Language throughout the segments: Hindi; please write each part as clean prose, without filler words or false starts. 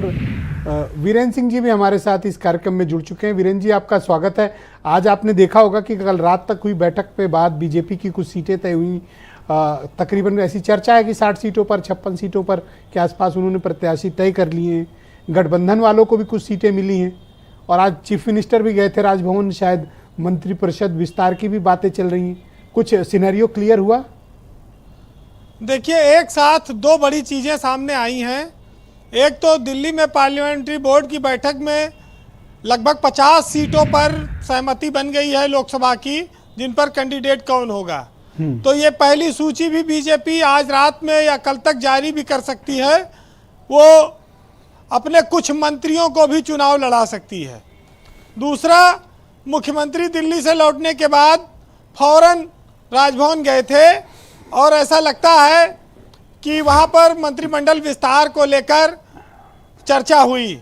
वीरेंद्र सिंह जी भी हमारे साथ इस कार्यक्रम में जुड़ चुके हैं। वीरेंद्र जी, आपका स्वागत है। आज आपने देखा होगा कि कल रात तक हुई बैठक पे बाद बीजेपी की कुछ सीटें तय हुई। तकरीबन ऐसी चर्चा है कि 60 सीटों पर 56 सीटों पर के आसपास उन्होंने प्रत्याशी तय कर लिए हैं। गठबंधन वालों को भी कुछ सीटें मिली हैं और आज चीफ मिनिस्टर भी गए थे राजभवन। शायद मंत्रिपरिषद विस्तार की भी बातें चल रही हैं। कुछ सिनेरियो क्लियर हुआ? देखिए, एक साथ दो बड़ी चीज़ें सामने आई हैं। एक तो दिल्ली में पार्लियामेंट्री बोर्ड की बैठक में लगभग 50 सीटों पर सहमति बन गई है लोकसभा की, जिन पर कैंडिडेट कौन होगा। तो ये पहली सूची भी बीजेपी आज रात में या कल तक जारी भी कर सकती है। वो अपने कुछ मंत्रियों को भी चुनाव लड़ा सकती है। दूसरा, मुख्यमंत्री दिल्ली से लौटने के बाद फौरन राजभवन गए थे और ऐसा लगता है कि वहाँ पर मंत्रिमंडल विस्तार को लेकर चर्चा हुई।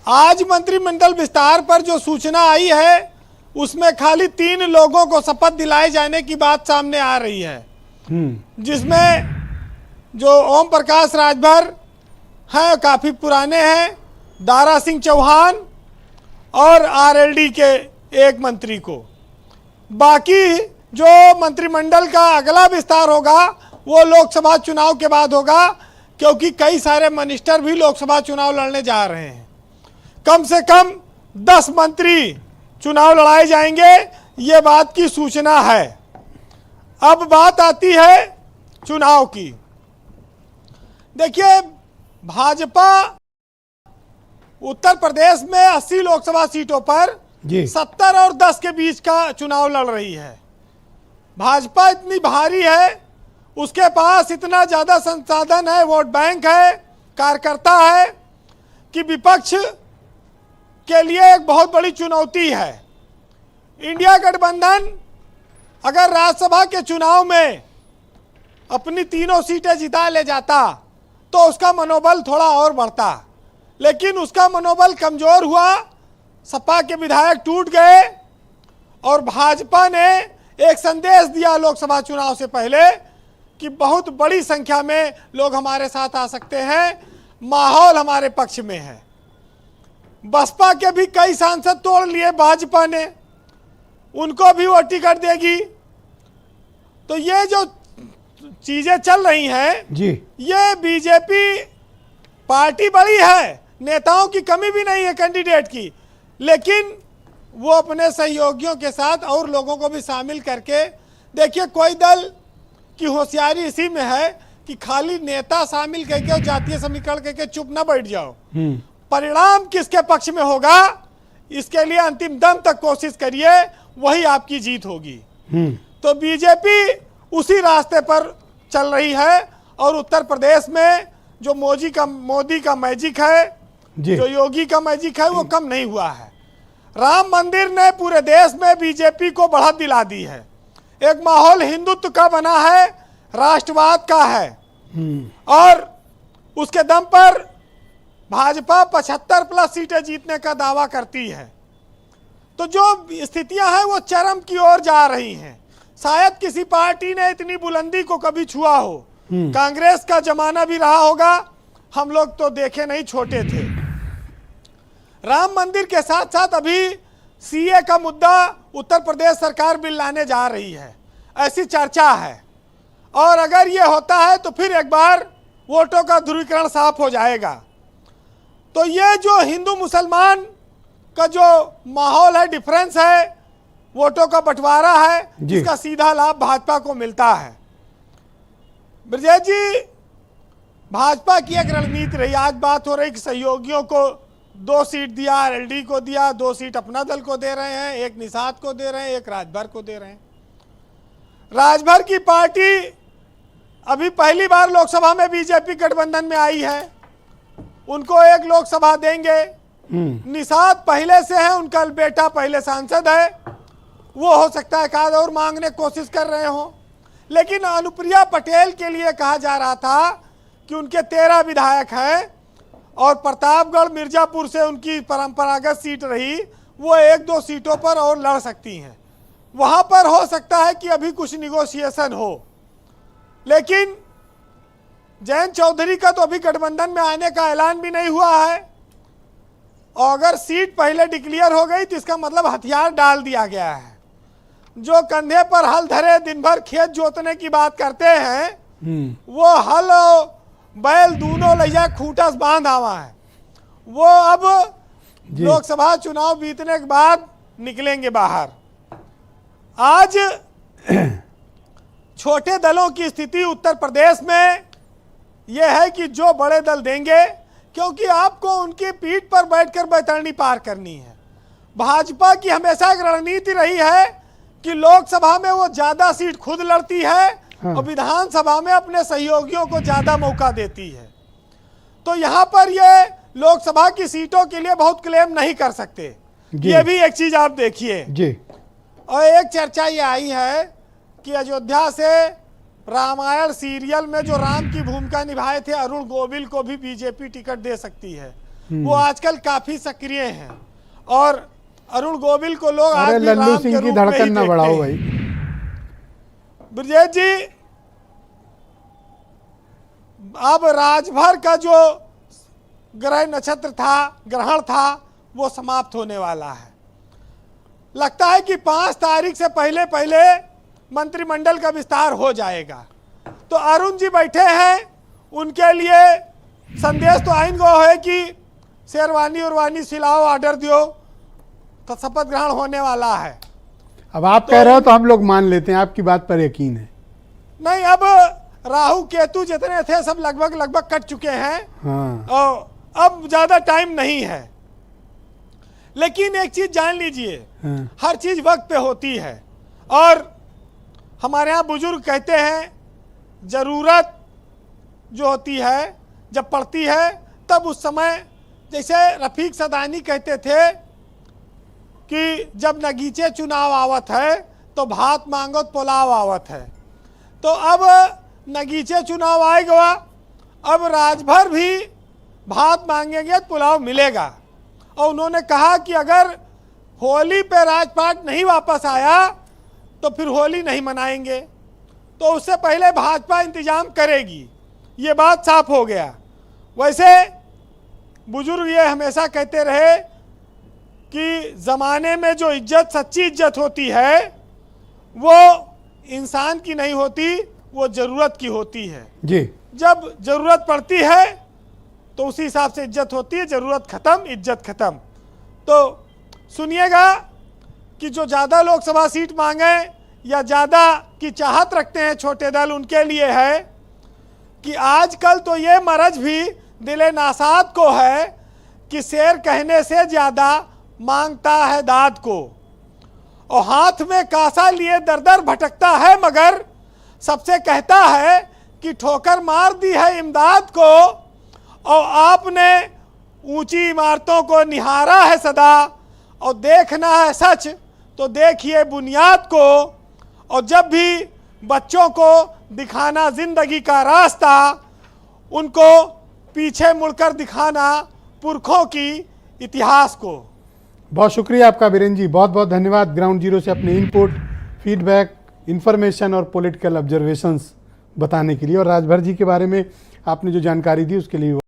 आज मंत्रिमंडल विस्तार पर जो सूचना आई है उसमें खाली 3 लोगों को शपथ दिलाए जाने की बात सामने आ रही है, जिसमें जो ओम प्रकाश राजभर हैं, काफ़ी पुराने हैं, दारा सिंह चौहान और आरएलडी के एक मंत्री को। बाकी जो मंत्रिमंडल का अगला विस्तार होगा वो लोकसभा चुनाव के बाद होगा, क्योंकि कई सारे मिनिस्टर भी लोकसभा चुनाव लड़ने जा रहे हैं। कम से कम 10 मंत्री चुनाव लड़ाए जाएंगे, ये बात की सूचना है। अब बात आती है चुनाव की। देखिए, भाजपा उत्तर प्रदेश में 80 लोकसभा सीटों पर 70 और 10 के बीच का चुनाव लड़ रही है। भाजपा इतनी भारी है, उसके पास इतना ज़्यादा संसाधन है, वोट बैंक है, कार्यकर्ता है, कि विपक्ष के लिए एक बहुत बड़ी चुनौती है। इंडिया गठबंधन अगर राज्यसभा के चुनाव में अपनी 3 सीटें जिता ले जाता तो उसका मनोबल थोड़ा और बढ़ता, लेकिन उसका मनोबल कमज़ोर हुआ। सपा के विधायक टूट गए और भाजपा ने एक संदेश दिया लोकसभा चुनाव से पहले कि बहुत बड़ी संख्या में लोग हमारे साथ आ सकते हैं, माहौल हमारे पक्ष में है। बसपा के भी कई सांसद तोड़ लिए भाजपा ने, उनको भी वो टिकट देगी। तो ये जो चीजें चल रही हैं जी, ये बीजेपी पार्टी बड़ी है, नेताओं की कमी भी नहीं है कैंडिडेट की, लेकिन वो अपने सहयोगियों के साथ और लोगों को भी शामिल करके, देखिए कोई दल की होशियारी इसी में है कि खाली नेता शामिल करके और जातीय समीकरण करके चुप ना बैठ जाओ। परिणाम किसके पक्ष में होगा, इसके लिए अंतिम दम तक कोशिश करिए, वही आपकी जीत होगी। तो बीजेपी उसी रास्ते पर चल रही है और उत्तर प्रदेश में जो मोदी का मैजिक है, जो योगी का मैजिक है, वो कम नहीं हुआ है। राम मंदिर ने पूरे देश में बीजेपी को बढ़त दिला दी है। एक माहौल हिंदुत्व का बना है, राष्ट्रवाद का है, और उसके दम पर भाजपा 75+ सीटें जीतने का दावा करती है। तो जो स्थितियां हैं वो चरम की ओर जा रही हैं। शायद किसी पार्टी ने इतनी बुलंदी को कभी छुआ हो। कांग्रेस का जमाना भी रहा होगा, हम लोग तो देखे नहीं, छोटे थे। राम मंदिर के साथ साथ अभी सीए का मुद्दा उत्तर प्रदेश सरकार बिल लाने जा रही है, ऐसी चर्चा है। और अगर ये होता है तो फिर एक बार वोटों का ध्रुवीकरण साफ हो जाएगा। तो ये जो हिंदू मुसलमान का जो माहौल है, डिफरेंस है, वोटों का बंटवारा है, जिसका सीधा लाभ भाजपा को मिलता है। ब्रजेश जी, भाजपा की एक रणनीति रही। आज बात हो रही कि सहयोगियों को 2 सीट दिया, आरएलडी को दिया, 2 सीट अपना दल को दे रहे हैं, एक निषाद को दे रहे हैं, एक राजभर को दे रहे हैं। राजभर की पार्टी अभी पहली बार लोकसभा में बीजेपी गठबंधन में आई है, उनको एक लोकसभा देंगे। निषाद पहले से है, उनका बेटा पहले सांसद है, वो हो सकता है एक आध और मांगने की कोशिश कर रहे हो। लेकिन अनुप्रिया पटेल के लिए कहा जा रहा था कि उनके 13 विधायक हैं और प्रतापगढ़ मिर्जापुर से उनकी परंपरागत सीट रही, वो 1-2 सीटों पर और लड़ सकती हैं। वहाँ पर हो सकता है कि अभी कुछ निगोशिएशन हो, लेकिन जयंत चौधरी का तो अभी गठबंधन में आने का ऐलान भी नहीं हुआ है, और अगर सीट पहले डिक्लेयर हो गई तो इसका मतलब हथियार डाल दिया गया है। जो कंधे पर हल धरे दिन भर खेत जोतने की बात करते हैं, वो हल बैल दोनों लैया खूंटस बांध आवा है। वो अब लोकसभा चुनाव बीतने के बाद निकलेंगे बाहर। आज छोटे दलों की स्थिति उत्तर प्रदेश में यह है कि जो बड़े दल देंगे, क्योंकि आपको उनकी पीठ पर बैठकर बैतरणी पार करनी है। भाजपा की हमेशा एक रणनीति रही है कि लोकसभा में वो ज्यादा सीट खुद लड़ती है, और विधानसभा में अपने सहयोगियों को ज्यादा मौका देती है। तो यहाँ पर ये लोकसभा की सीटों के लिए बहुत क्लेम नहीं कर सकते। ये भी एक चीज आप देखिए जी। और एक चर्चा ये आई है कि अयोध्या से रामायण सीरियल में जो राम की भूमिका निभाए थे अरुण गोविल को भी बीजेपी टिकट दे सकती है। वो आजकल काफी सक्रिय हैं, और अरुण गोविल को लोग आज भी लल्लू राम सिंह के की रूप में धड़कन ही ना देखते बढ़ाओ हैं। भाई। ब्रजेश जी, अब राजभर का जो ग्रह नक्षत्र था, ग्रहण था, वो समाप्त होने वाला है। लगता है कि 5 तारीख से पहले पहले मंत्रिमंडल का विस्तार हो जाएगा। तो अरुण जी बैठे हैं, उनके लिए संदेश तो आइन गो है कि शेरवानी उरवानी सिलाओ, ऑर्डर दियो, तो शपथ ग्रहण होने वाला है। अब आप कह रहे हो तो हम लोग मान लेते हैं, आपकी बात पर यकीन है। नहीं, अब राहु केतु जितने थे सब लगभग कट चुके हैं। हाँ। और अब ज्यादा टाइम नहीं है। लेकिन एक चीज जान लीजिए, हर चीज वक्त पे होती है। और हमारे यहाँ बुजुर्ग कहते हैं, जरूरत जो होती है जब पड़ती है तब उस समय, जैसे रफीक सदानी कहते थे कि जब नगीचे चुनाव आवत है तो भात मांगो तो पुलाव आवत है। तो अब नगीचे चुनाव आएगा, अब राजभर भी भात मांगेंगे तो पुलाव मिलेगा। और उन्होंने कहा कि अगर होली पे राजपाट नहीं वापस आया तो फिर होली नहीं मनाएंगे। तो उससे पहले भाजपा इंतजाम करेगी, ये बात साफ हो गया। वैसे बुजुर्ग ये हमेशा कहते रहे कि ज़माने में जो इज्जत, सच्ची इज्जत होती है, वो इंसान की नहीं होती, वो ज़रूरत की होती है जी। जब ज़रूरत पड़ती है तो उसी हिसाब से इज्जत होती है। ज़रूरत ख़त्म, इज्जत ख़त्म। तो सुनिएगा कि जो ज़्यादा लोकसभा सीट मांगे या ज़्यादा की चाहत रखते हैं छोटे दल, उनके लिए है कि आजकल तो ये मरज भी दिले नासाद को है कि शेर कहने से ज़्यादा मांगता है दाद को, और हाथ में कासा लिए दर दर भटकता है, मगर सबसे कहता है कि ठोकर मार दी है इमदाद को। और आपने ऊंची इमारतों को निहारा है सदा, और देखना है सच तो देखिए बुनियाद को। और जब भी बच्चों को दिखाना जिंदगी का रास्ता, उनको पीछे मुड़कर दिखाना पुरखों की इतिहास को। बहुत शुक्रिया आपका वीरेंद्र जी, बहुत बहुत धन्यवाद। ग्राउंड जीरो से अपने इनपुट, फीडबैक, इन्फॉर्मेशन और पॉलिटिकल ऑब्जर्वेशंस बताने के लिए, और राजभर जी के बारे में आपने जो जानकारी दी उसके लिए